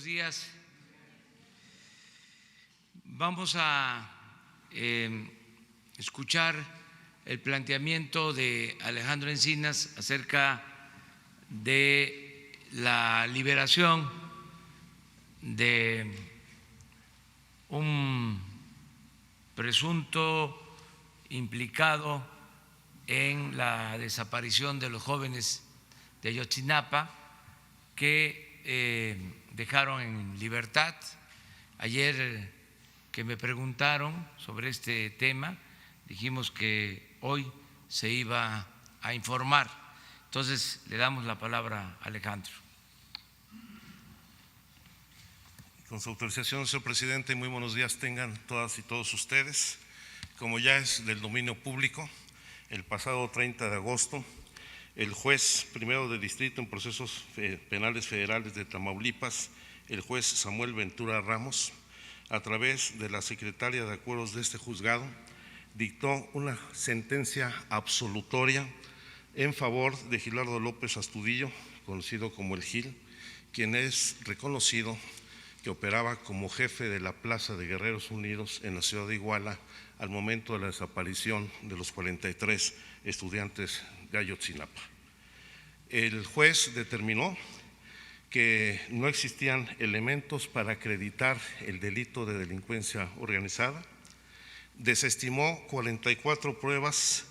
buenos días. Vamos a escuchar el planteamiento de Alejandro Encinas acerca de la liberación de un presunto implicado en la desaparición de los jóvenes de Ayotzinapa que dejaron en libertad. Ayer que me preguntaron sobre este tema, dijimos que hoy se iba a informar. Entonces, le damos la palabra a Alejandro. Con su autorización, señor presidente, muy buenos días tengan todas y todos ustedes. Como ya es del dominio público, el pasado 30 de agosto, el juez primero de distrito en procesos penales federales de Tamaulipas, el juez Samuel Ventura Ramos, a través de la secretaria de acuerdos de este juzgado, dictó una sentencia absolutoria en favor de Gilardo López Astudillo, conocido como el Gil, quien es reconocido que operaba como jefe de la Plaza de Guerreros Unidos en la ciudad de Iguala al momento de la desaparición de los 43 estudiantes de Ayotzinapa. El juez determinó que no existían elementos para acreditar el delito de delincuencia organizada, desestimó 44 pruebas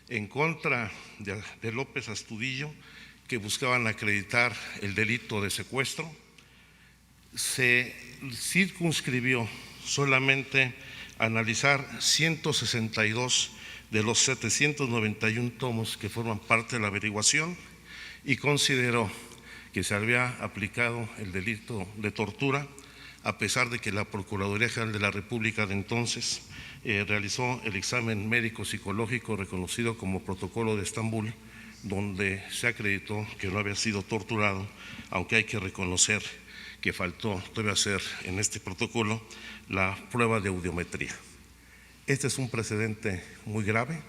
en contra de López Astudillo que buscaban acreditar el delito de secuestro, se circunscribió solamente a analizar 162 de los 791 tomos que forman parte de la averiguación y consideró que se había aplicado el delito de tortura, a pesar de que la Procuraduría General de la República de entonces realizó el examen médico-psicológico reconocido como Protocolo de Estambul, donde se acreditó que no había sido torturado, aunque hay que reconocer que faltó todavía hacer en este protocolo la prueba de audiometría. Este es un precedente muy grave,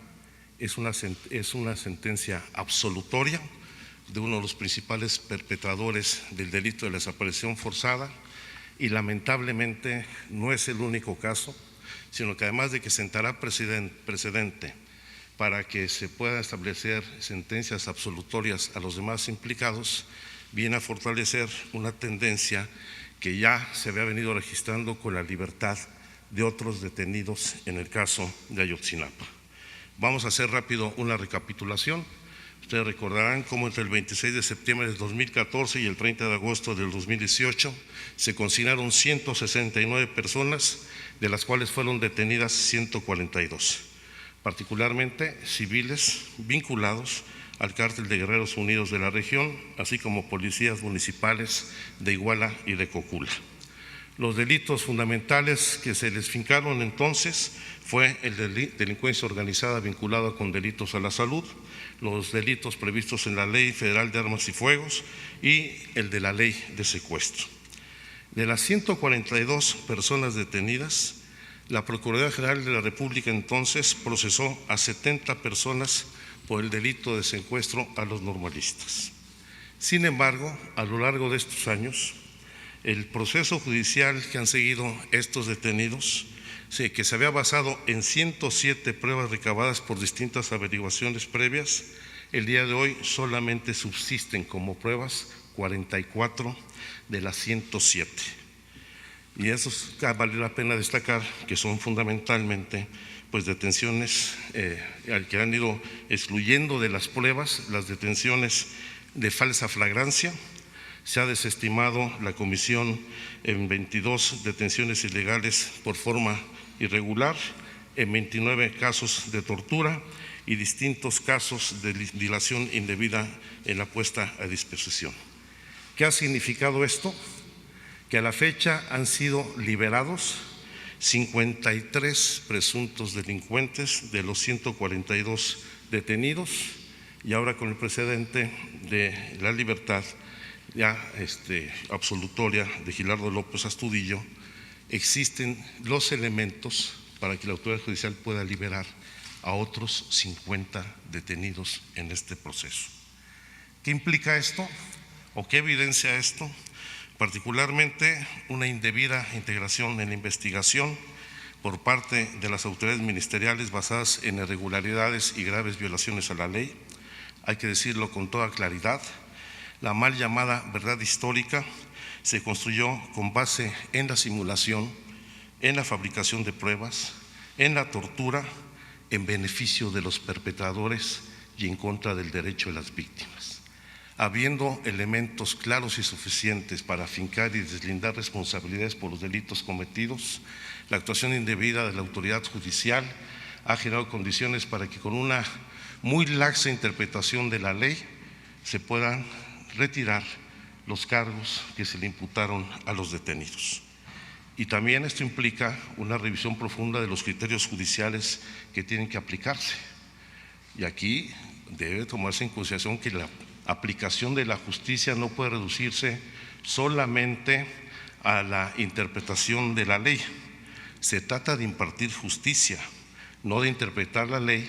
es una sentencia absolutoria de uno de los principales perpetradores del delito de la desaparición forzada y lamentablemente no es el único caso, sino que además de que sentará precedente para que se puedan establecer sentencias absolutorias a los demás implicados, viene a fortalecer una tendencia que ya se había venido registrando con la libertad de otros detenidos en el caso de Ayotzinapa. Vamos a hacer rápido una recapitulación. Ustedes recordarán cómo entre el 26 de septiembre del 2014 y el 30 de agosto del 2018 se consignaron 169 personas, de las cuales fueron detenidas 142, particularmente civiles vinculados al cártel de Guerreros Unidos de la región, así como policías municipales de Iguala y de Cocula. Los delitos fundamentales que se les fincaron entonces fue el de delincuencia organizada vinculada con delitos a la salud, los delitos previstos en la Ley Federal de Armas y Fuegos y el de la Ley de Secuestro. De las 142 personas detenidas, la Procuraduría General de la República entonces procesó a 70 personas por el delito de secuestro a los normalistas. Sin embargo, a lo largo de estos años, el proceso judicial que han seguido estos detenidos, que se había basado en 107 pruebas recabadas por distintas averiguaciones previas, el día de hoy solamente subsisten como pruebas 44 de las 107. Y eso vale la pena destacar que son fundamentalmente detenciones que han ido excluyendo de las pruebas las detenciones de falsa flagrancia. Se ha desestimado la comisión en 22 detenciones ilegales por forma irregular, en 29 casos de tortura y distintos casos de dilación indebida en la puesta a disposición. ¿Qué ha significado esto? Que a la fecha han sido liberados 53 presuntos delincuentes de los 142 detenidos y ahora con el precedente de la libertad ya absolutoria de Gilardo López Astudillo, existen los elementos para que la autoridad judicial pueda liberar a otros 50 detenidos en este proceso. ¿Qué implica esto o qué evidencia esto? particularmente una indebida integración en la investigación por parte de las autoridades ministeriales basadas en irregularidades y graves violaciones a la ley. Hay que decirlo con toda claridad, la mal llamada verdad histórica se construyó con base en la simulación, en la fabricación de pruebas, en la tortura, en beneficio de los perpetradores y en contra del derecho de las víctimas. Habiendo elementos claros y suficientes para afincar y deslindar responsabilidades por los delitos cometidos, la actuación indebida de la autoridad judicial ha generado condiciones para que con una muy laxa interpretación de la ley se puedan retirar los cargos que se le imputaron a los detenidos. Y también esto implica una revisión profunda de los criterios judiciales que tienen que aplicarse. Y aquí debe tomarse en consideración que la aplicación de la justicia no puede reducirse solamente a la interpretación de la ley. Se trata de impartir justicia, no de interpretar la ley,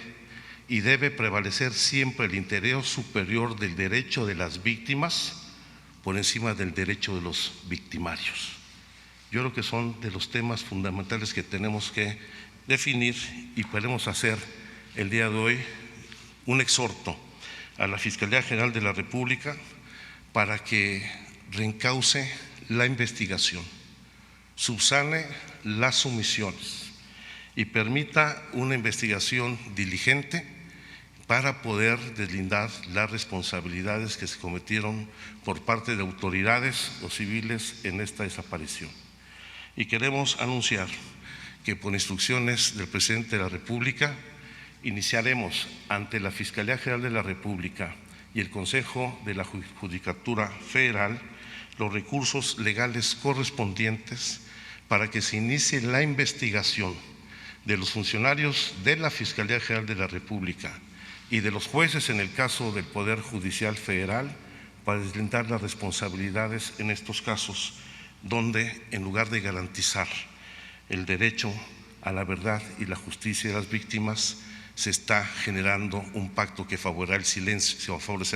y debe prevalecer siempre el interés superior del derecho de las víctimas por encima del derecho de los victimarios. Yo creo que son de los temas fundamentales que tenemos que definir y podemos hacer el día de hoy un exhorto a la Fiscalía General de la República para que reencauce la investigación, subsane las omisiones y permita una investigación diligente para poder deslindar las responsabilidades que se cometieron por parte de autoridades o civiles en esta desaparición. Y queremos anunciar que por instrucciones del Presidente de la República iniciaremos ante la Fiscalía General de la República y el Consejo de la Judicatura Federal los recursos legales correspondientes para que se inicie la investigación de los funcionarios de la Fiscalía General de la República y de los jueces en el caso del Poder Judicial Federal para deslindar las responsabilidades en estos casos donde, en lugar de garantizar el derecho a la verdad y la justicia de las víctimas, se está generando un pacto que favorecerá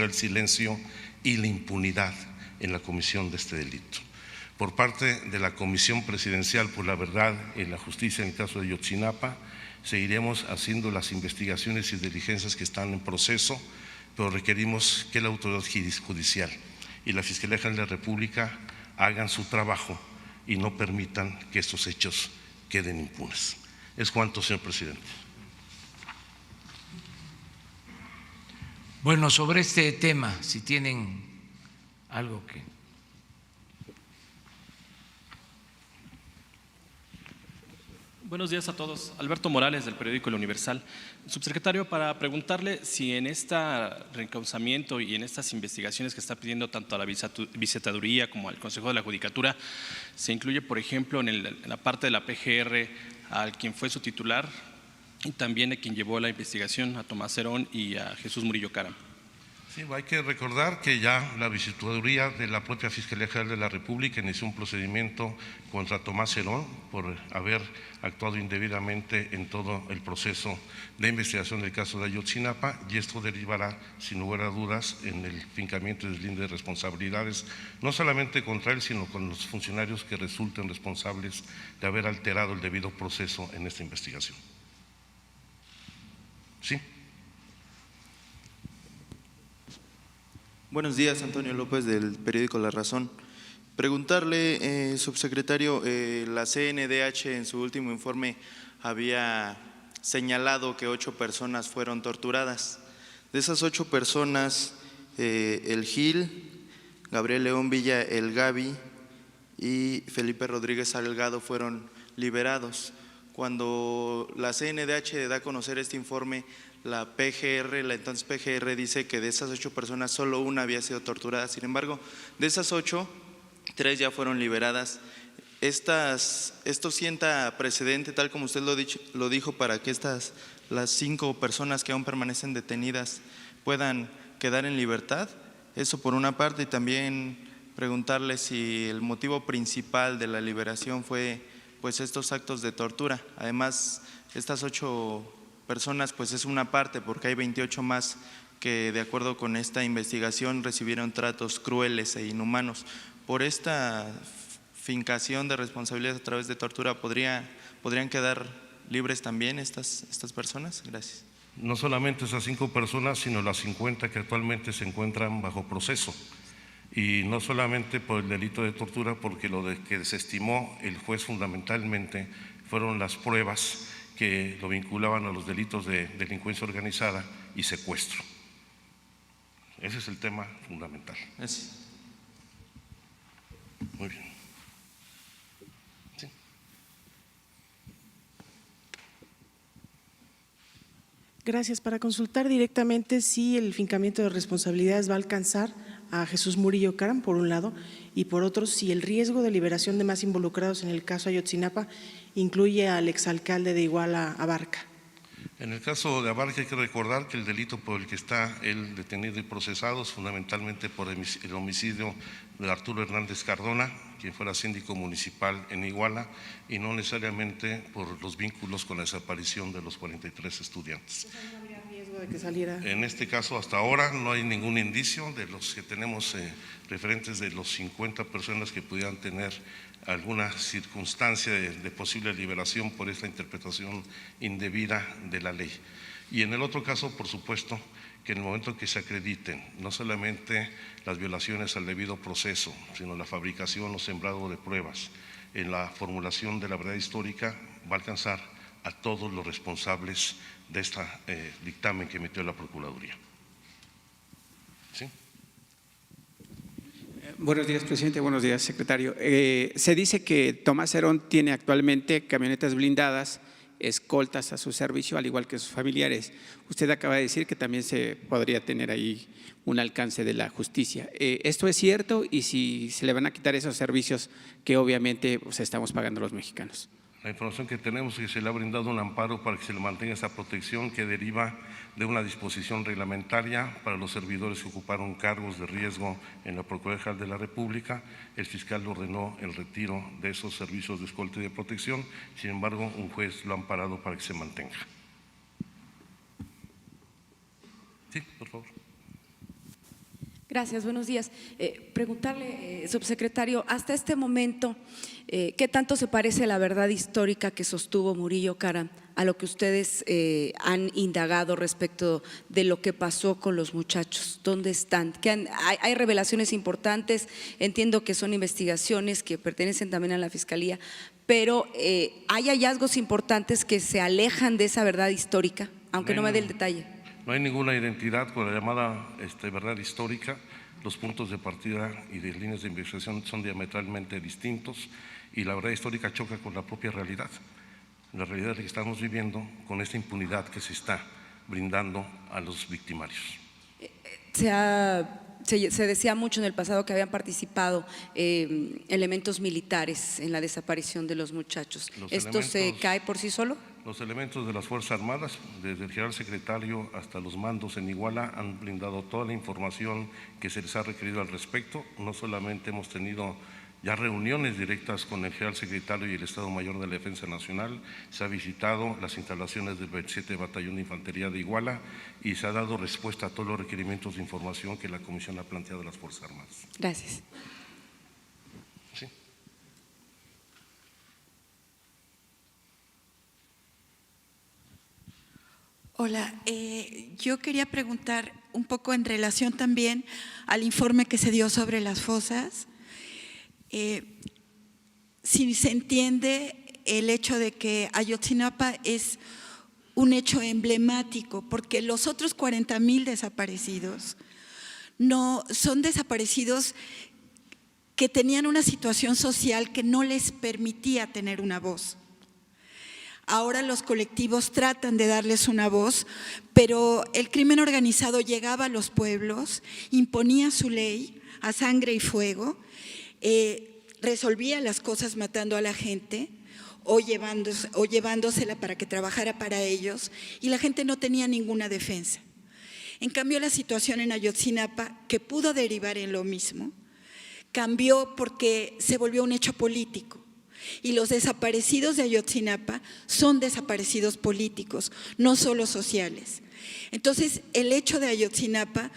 el silencio y la impunidad en la comisión de este delito. Por parte de la Comisión Presidencial por la Verdad y la Justicia en el caso de Ayotzinapa, seguiremos haciendo las investigaciones y diligencias que están en proceso, pero requerimos que la autoridad judicial y la Fiscalía General de la República hagan su trabajo y no permitan que estos hechos queden impunes. Es cuanto, señor presidente. Bueno, sobre este tema, si tienen algo que… Buenos días a todos. Alberto Morales, del periódico El Universal. Subsecretario, para preguntarle si en este reencauzamiento y en estas investigaciones que está pidiendo tanto a la Visitaduría como al Consejo de la Judicatura, se incluye, por ejemplo, en la parte de la PGR a quien fue su titular y también a quien llevó la investigación, a Tomás Herón y a Jesús Murillo Caram. Sí, hay que recordar que ya la Visitaduría de la propia Fiscalía General de la República inició un procedimiento contra Tomás Herón por haber actuado indebidamente en todo el proceso de investigación del caso de Ayotzinapa, y esto derivará, sin lugar a dudas, en el fincamiento y deslinde de responsabilidades, no solamente contra él, sino con los funcionarios que resulten responsables de haber alterado el debido proceso en esta investigación. Sí. Buenos días, Antonio López, del periódico La Razón. Preguntarle, subsecretario, la CNDH en su último informe había señalado que 8 personas fueron torturadas. De esas 8 personas, el Gil, Gabriel León Villa, el Gaby y Felipe Rodríguez Salgado fueron liberados. Cuando la CNDH da a conocer este informe, la PGR, la entonces PGR, dice que de esas 8 personas solo una había sido torturada. Sin embargo, de esas 8, 3 ya fueron liberadas. Esto sienta precedente, tal como usted lo dijo, para que las 5 personas que aún permanecen detenidas puedan quedar en libertad. Eso por una parte, y también preguntarle si el motivo principal de la liberación fue pues estos actos de tortura. Además, estas 8 personas pues es una parte, porque hay 28 más que, de acuerdo con esta investigación, recibieron tratos crueles e inhumanos. por esta fincación de responsabilidad a través de tortura, ¿podrían quedar libres también estas personas? Gracias. No solamente esas 5 personas, sino las 50 que actualmente se encuentran bajo proceso. Y no solamente por el delito de tortura, porque lo que desestimó el juez fundamentalmente fueron las pruebas que lo vinculaban a los delitos de delincuencia organizada y secuestro. Ese es el tema fundamental. Gracias. Muy bien. Sí. Gracias. Para consultar directamente si el fincamiento de responsabilidades va a alcanzar a Jesús Murillo Caram, por un lado, y por otro, si el riesgo de liberación de más involucrados en el caso Ayotzinapa incluye al exalcalde de Iguala, Abarca. En el caso de Abarca hay que recordar que el delito por el que está él detenido y procesado es fundamentalmente por el homicidio de Arturo Hernández Cardona, quien fuera síndico municipal en Iguala, y no necesariamente por los vínculos con la desaparición de los 43 estudiantes. ¿No habría riesgo de que saliera? En este caso, hasta ahora no hay ningún indicio de los que tenemos referentes de los 50 personas que pudieran tener alguna circunstancia de posible liberación por esta interpretación indebida de la ley. Y en el otro caso, por supuesto, que en el momento que se acrediten no solamente las violaciones al debido proceso, sino la fabricación o sembrado de pruebas en la formulación de la verdad histórica, va a alcanzar a todos los responsables de este dictamen que emitió la Procuraduría. ¿Sí? Buenos días, presidente. Buenos días, secretario. Se dice que Tomás Herón tiene actualmente camionetas blindadas, escoltas a su servicio, al igual que sus familiares. Usted acaba de decir que también se podría tener ahí un alcance de la justicia. ¿Esto es cierto? Y si se le van a quitar esos servicios que obviamente pues, estamos pagando los mexicanos. La información que tenemos es que se le ha brindado un amparo para que se le mantenga esa protección que deriva de una disposición reglamentaria para los servidores que ocuparon cargos de riesgo en la Procuraduría General de la República. El fiscal ordenó el retiro de esos servicios de escolta y de protección, sin embargo, un juez lo ha amparado para que se mantenga. Sí, por favor. Gracias, buenos días. Preguntarle, subsecretario, hasta este momento, ¿qué tanto se parece la verdad histórica que sostuvo Murillo Caram a lo que ustedes han indagado respecto de lo que pasó con los muchachos? ¿Dónde están? Hay revelaciones importantes, entiendo que son investigaciones que pertenecen también a la Fiscalía, pero ¿hay hallazgos importantes que se alejan de esa verdad histórica? Aunque no me dé el detalle. No hay ninguna identidad con la llamada verdad histórica. Los puntos de partida y de líneas de investigación son diametralmente distintos y la verdad histórica choca con la propia realidad. La realidad que estamos viviendo con esta impunidad que se está brindando a los victimarios. Se decía mucho en el pasado que habían participado elementos militares en la desaparición de los muchachos. ¿Esto se cae por sí solo? Los elementos de las Fuerzas Armadas, desde el general secretario hasta los mandos en Iguala, han brindado toda la información que se les ha requerido al respecto. No solamente hemos tenido ya reuniones directas con el general secretario y el Estado Mayor de la Defensa Nacional, se ha visitado las instalaciones del 27 Batallón de Infantería de Iguala y se ha dado respuesta a todos los requerimientos de información que la Comisión ha planteado a las Fuerzas Armadas. Gracias. Sí. Hola, yo quería preguntar un poco en relación también al informe que se dio sobre las fosas. Si se entiende el hecho de que Ayotzinapa es un hecho emblemático, porque los otros 40,000 desaparecidos no son desaparecidos que tenían una situación social que no les permitía tener una voz. Ahora los colectivos tratan de darles una voz, pero el crimen organizado llegaba a los pueblos, imponía su ley a sangre y fuego, resolvía las cosas matando a la gente o llevándosela para que trabajara para ellos, y la gente no tenía ninguna defensa. En cambio, la situación en Ayotzinapa, que pudo derivar en lo mismo, cambió porque se volvió un hecho político. Y los desaparecidos de Ayotzinapa son desaparecidos políticos, no solo sociales. Entonces, el hecho de Ayotzinapa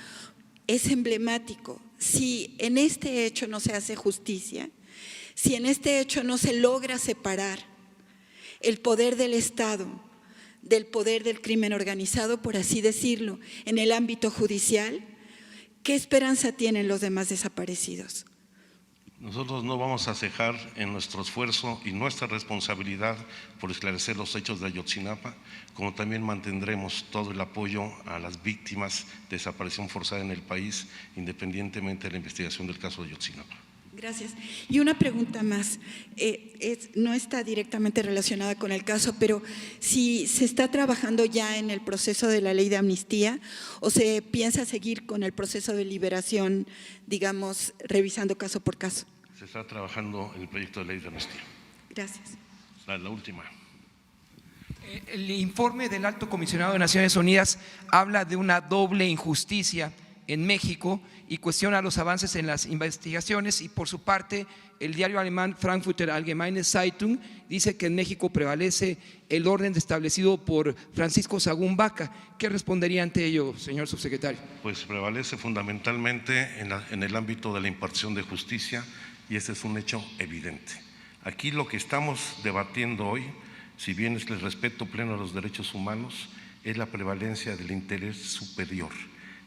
es emblemático. si en este hecho no se hace justicia, si en este hecho no se logra separar el poder del Estado del poder del crimen organizado, por así decirlo, en el ámbito judicial, ¿qué esperanza tienen los demás desaparecidos? Nosotros no vamos a cejar en nuestro esfuerzo y nuestra responsabilidad por esclarecer los hechos de Ayotzinapa, como también mantendremos todo el apoyo a las víctimas de desaparición forzada en el país, independientemente de la investigación del caso de Ayotzinapa. Gracias. Y una pregunta más, no está directamente relacionada con el caso, pero si se está trabajando ya en el proceso de la ley de amnistía o se piensa seguir con el proceso de liberación, digamos, revisando caso por caso. Se está trabajando en el proyecto de ley de amnistía. Gracias. La última. El informe del Alto Comisionado de Naciones Unidas habla de una doble injusticia en México y cuestiona los avances en las investigaciones, y por su parte el diario alemán Frankfurter Allgemeine Zeitung dice que en México prevalece el orden establecido por Francisco Sagún Baca. ¿Qué respondería ante ello, señor subsecretario? Pues prevalece fundamentalmente en el ámbito de la impartición de justicia, y ese es un hecho evidente. Aquí lo que estamos debatiendo hoy, si bien es el respeto pleno a los derechos humanos, es la prevalencia del interés superior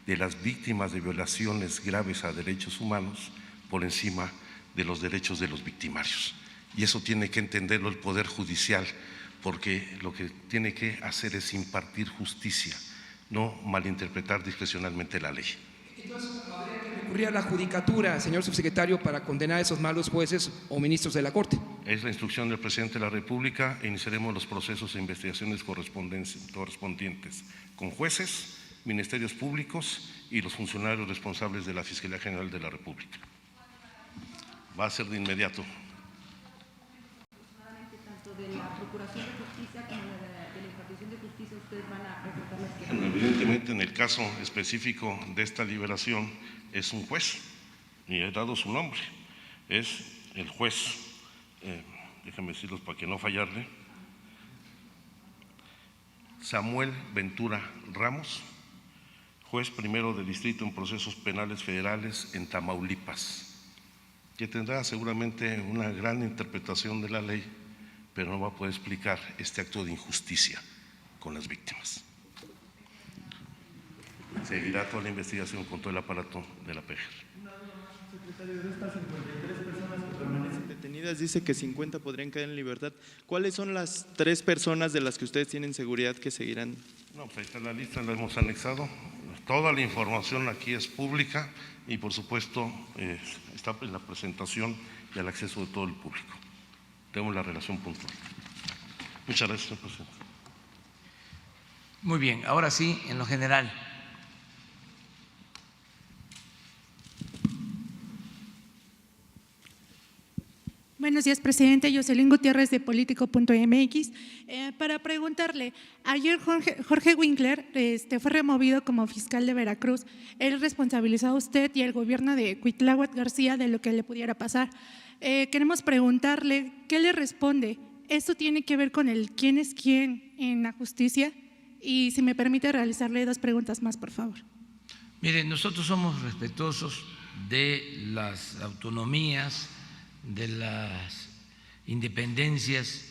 de las víctimas de violaciones graves a derechos humanos por encima de los derechos de los victimarios. Y eso tiene que entenderlo el Poder Judicial, porque lo que tiene que hacer es impartir justicia, no malinterpretar discrecionalmente la ley. Entonces, ¿habría que recurrir a la judicatura, señor subsecretario, para condenar a esos malos jueces o ministros de la Corte? Es la instrucción del Presidente de la República e iniciaremos los procesos de investigaciones correspondientes con jueces, ministerios públicos y los funcionarios responsables de la Fiscalía General de la República. Va a ser de inmediato. Tanto de la Procuración de Justicia como de la impartición de justicia, ustedes van a presentar las quejas. Evidentemente, en el caso específico de esta liberación es un juez, y he dado su nombre, es el juez, déjenme decirlos para que no fallarle, Samuel Ventura Ramos, juez primero de distrito en procesos penales federales en Tamaulipas, que tendrá seguramente una gran interpretación de la ley, pero no va a poder explicar este acto de injusticia con las víctimas. Seguirá toda la investigación con todo el aparato de la PGR. Secretario, de estas 53 personas que permanecen detenidas, dice que 50 podrían caer en libertad. ¿Cuáles son las 3 personas de las que ustedes tienen seguridad que seguirán? No, pues ahí está la lista, la hemos anexado. Toda la información aquí es pública y por supuesto está en la presentación y al acceso de todo el público. Tenemos la relación puntual. Muchas gracias, señor presidente. Muy bien, ahora sí, en lo general. Buenos días, presidente. Jocelyn Gutiérrez, de Político.mx. Para preguntarle, ayer Jorge Winkler fue removido como fiscal de Veracruz. Él responsabilizó a usted y al gobierno de Cuitláhuac García de lo que le pudiera pasar. Queremos preguntarle, ¿qué le responde? ¿Esto tiene que ver con el quién es quién en la justicia? Y si me permite realizarle 2 preguntas más, por favor. Mire, nosotros somos respetuosos de las autonomías, de las independencias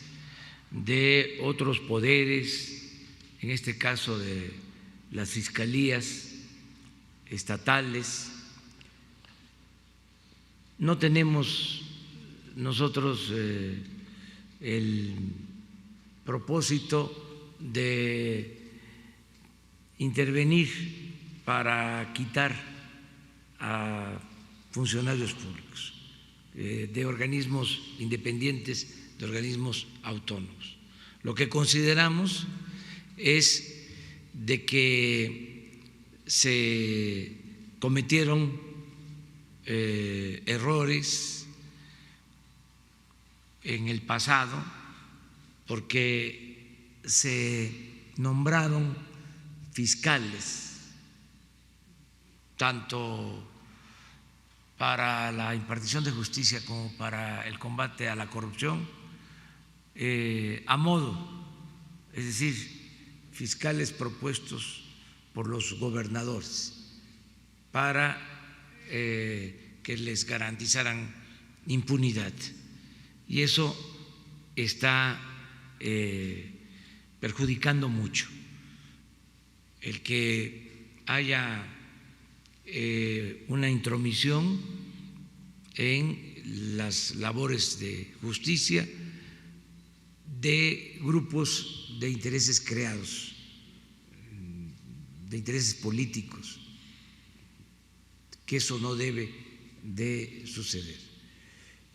de otros poderes, en este caso de las fiscalías estatales. No tenemos nosotros el propósito de intervenir para quitar a funcionarios públicos de organismos independientes, de organismos autónomos. Lo que consideramos es de que se cometieron errores en el pasado porque se nombraron fiscales tanto para la impartición de justicia como para el combate a la corrupción a modo, es decir, fiscales propuestos por los gobernadores para que les garantizaran impunidad. Y eso está perjudicando mucho. El que haya una intromisión en las labores de justicia de grupos de intereses creados, de intereses políticos, que eso no debe de suceder.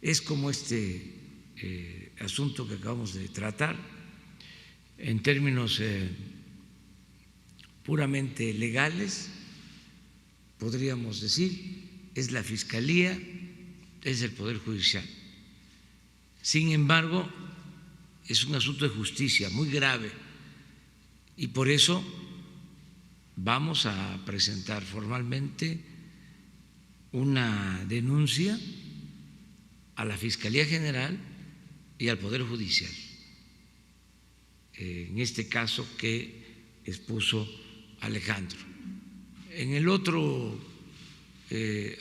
Es como este asunto que acabamos de tratar, en términos puramente legales, podríamos decir, es la Fiscalía, es el Poder Judicial. Sin embargo, es un asunto de justicia muy grave y por eso vamos a presentar formalmente una denuncia a la Fiscalía General y al Poder Judicial, en este caso que expuso Alejandro. En el otro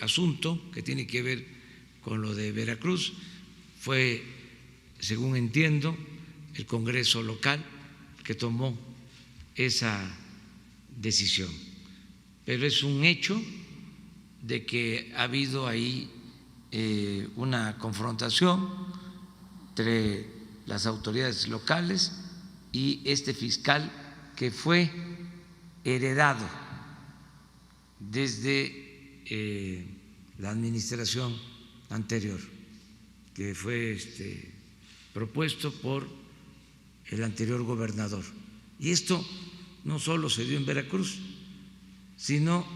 asunto que tiene que ver con lo de Veracruz, fue, según entiendo, el Congreso local que tomó esa decisión. Pero es un hecho de que ha habido ahí una confrontación entre las autoridades locales y este fiscal que fue heredado desde la administración anterior, que fue propuesto por el anterior gobernador. Y esto no solo se dio en Veracruz, sino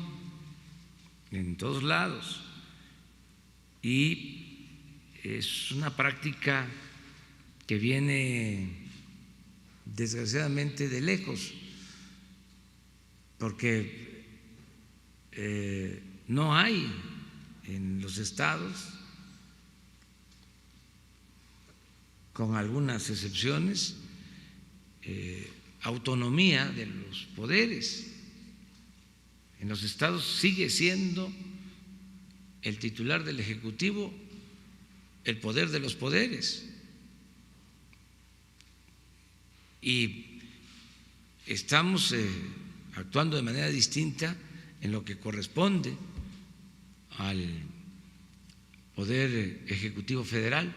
en todos lados. Y es una práctica que viene desgraciadamente de lejos, porque no hay en los estados, con algunas excepciones, autonomía de los poderes. En los estados sigue siendo el titular del Ejecutivo el poder de los poderes. Y estamos actuando de manera distinta en lo que corresponde al Poder Ejecutivo Federal,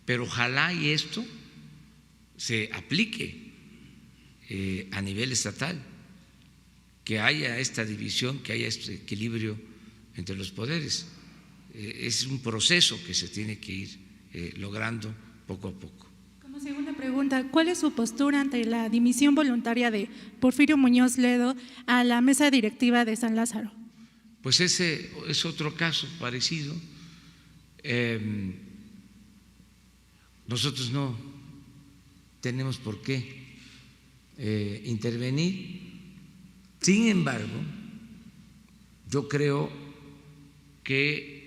pero ojalá y esto se aplique a nivel estatal, que haya esta división, que haya este equilibrio entre los poderes. Es un proceso que se tiene que ir logrando poco a poco. Como segunda pregunta, ¿cuál es su postura ante la dimisión voluntaria de Porfirio Muñoz Ledo a la mesa directiva de San Lázaro? Pues ese es otro caso parecido. Nosotros no tenemos por qué intervenir. Sin embargo, yo creo que